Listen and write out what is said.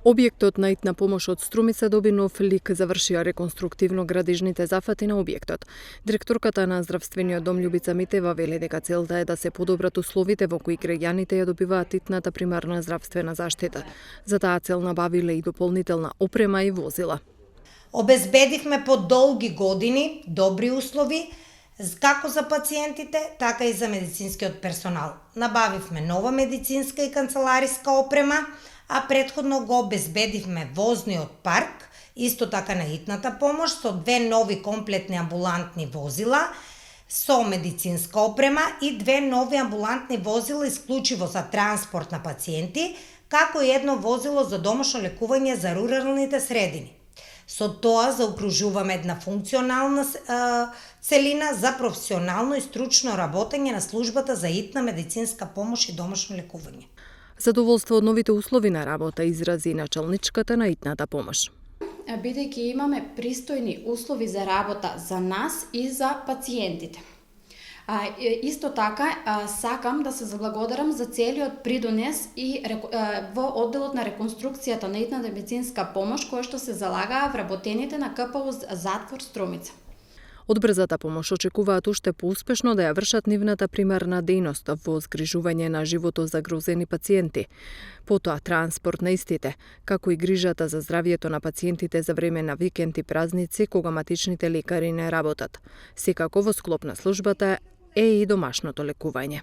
Објектот на итна помош од Струмица доби нов лик, завршија реконструктивно градежните зафати на објектот. Директорката на здравствениот дом Љубица Митева вели дека целта е да се подобрат условите во кои граѓаните ја добиваат итната примарна здравствена заштита. За таа цел набавиле и дополнителна опрема и возила. Обезбедивме по долги години добри услови како за пациентите, така и за медицинскиот персонал. Набавивме нова медицинска и канцелариска опрема, а претходно го обезбедивме возниот парк, исто така на итната помош, со 2 нови комплетни амбулантни возила, со медицинска опрема и 2 нови амбулантни возила исклучиво за транспорт на пациенти, како и едно возило за домашно лекување за руралните средини. Со тоа заокружуваме една функционална целина за професионално и стручно работење на службата за итна медицинска помош и домашно лекување. Задоволство од новите услови на работа изрази началничката на итната помош. Бидејќи имаме пристојни услови за работа за нас и за пациентите. Исто така сакам да се заблагодарам за целиот придонес и во одделот на реконструкцијата на итната медицинска помош која што се залагаа вработените на КПУ затвор Струмица. Од брзата помош очекуваат уште поуспешно да ја вршат нивната примарна дејност во згрижување на животозагрозени пациенти, потоа транспорт на истите, како и грижата за здравието на пациентите за време на викенд и празници кога матичните лекари не работат. Секако во склоп на службата е и домашното лекување.